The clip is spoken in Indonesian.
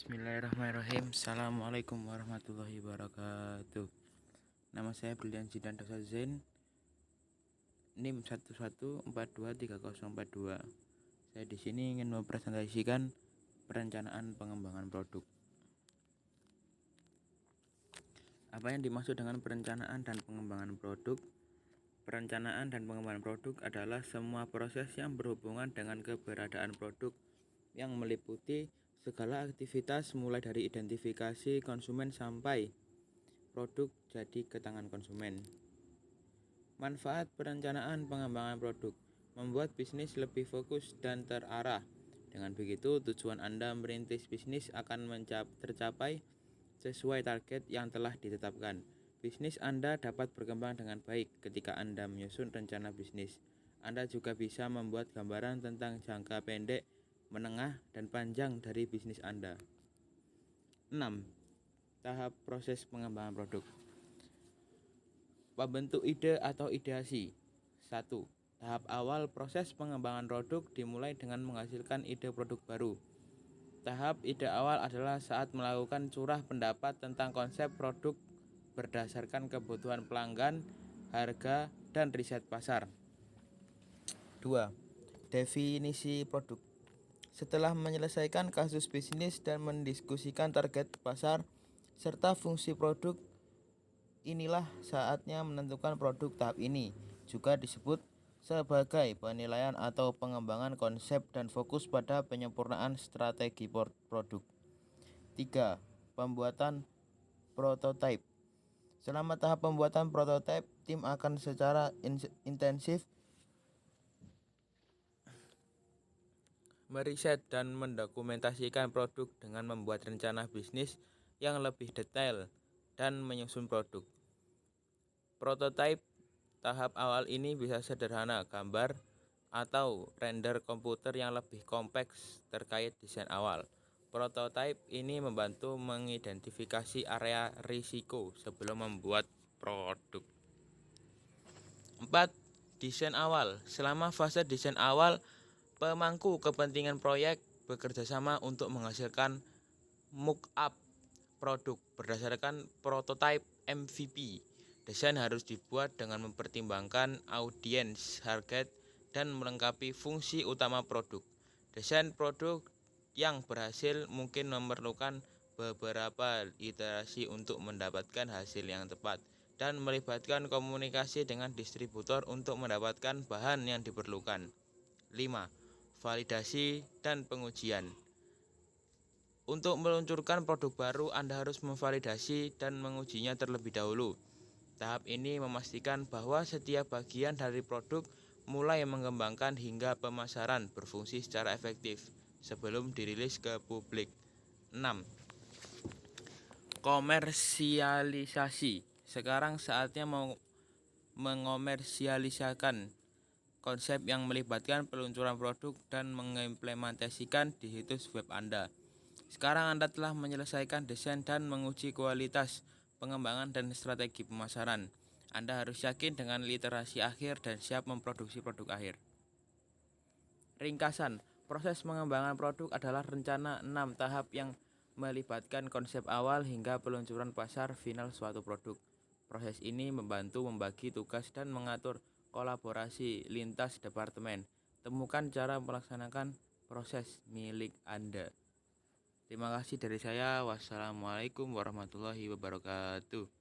Bismillahirrahmanirrahim. Assalamualaikum warahmatullahi wabarakatuh. Nama saya Brilian Zidan Dosa Zain, NIM 11423042. Saya di sini ingin mempresentasikan perencanaan pengembangan produk. Apa yang dimaksud dengan perencanaan dan pengembangan produk? Perencanaan dan pengembangan produk adalah semua proses yang berhubungan dengan keberadaan produk yang meliputi segala aktivitas mulai dari identifikasi konsumen sampai produk jadi ke tangan konsumen. Manfaat perencanaan pengembangan produk membuat bisnis lebih fokus dan terarah. Dengan begitu, tujuan Anda merintis bisnis akan tercapai sesuai target yang telah ditetapkan. Bisnis Anda dapat berkembang dengan baik ketika Anda menyusun rencana bisnis. Anda juga bisa membuat gambaran tentang jangka pendek, menengah, dan panjang dari bisnis Anda. 6. Tahap proses pengembangan produk. Pembentuk ide atau ideasi. 1. Tahap awal proses pengembangan produk dimulai dengan menghasilkan ide produk baru. Tahap ide awal adalah saat melakukan curah pendapat tentang konsep produk berdasarkan kebutuhan pelanggan, harga, dan riset pasar. 2. Definisi produk. Setelah menyelesaikan kasus bisnis dan mendiskusikan target pasar serta fungsi produk, inilah saatnya menentukan produk. Tahap ini juga disebut sebagai penilaian atau pengembangan konsep dan fokus pada penyempurnaan strategi produk. 3. Pembuatan prototipe. Selama tahap pembuatan prototipe, tim akan secara intensif meriset dan mendokumentasikan produk dengan membuat rencana bisnis yang lebih detail dan menyusun produk. Prototipe tahap awal ini bisa sederhana, gambar atau render komputer yang lebih kompleks terkait desain awal. Prototipe ini membantu mengidentifikasi area risiko sebelum membuat produk. 4. Desain awal. Selama fase desain awal, pemangku kepentingan proyek bekerja sama untuk menghasilkan mock-up produk berdasarkan prototipe MVP. Desain harus dibuat dengan mempertimbangkan audiens, target, dan melengkapi fungsi utama produk. Desain produk yang berhasil mungkin memerlukan beberapa iterasi untuk mendapatkan hasil yang tepat dan melibatkan komunikasi dengan distributor untuk mendapatkan bahan yang diperlukan. 5. Validasi dan pengujian. Untuk meluncurkan produk baru, Anda harus memvalidasi dan mengujinya terlebih dahulu. Tahap ini memastikan bahwa setiap bagian dari produk, mulai mengembangkan hingga pemasaran, berfungsi secara efektif sebelum dirilis ke publik. 6. Komersialisasi. Sekarang saatnya mengomersialisasikan konsep yang melibatkan peluncuran produk dan mengimplementasikan di situs web Anda. Sekarang Anda telah menyelesaikan desain dan menguji kualitas pengembangan dan strategi pemasaran. Anda harus yakin dengan literasi akhir dan siap memproduksi produk akhir. Ringkasan, proses pengembangan produk adalah rencana 6 tahap yang melibatkan konsep awal hingga peluncuran pasar final suatu produk. Proses ini membantu membagi tugas dan mengatur kolaborasi lintas departemen. Temukan cara melaksanakan proses milik Anda. Terima kasih dari saya. Wassalamualaikum warahmatullahi wabarakatuh.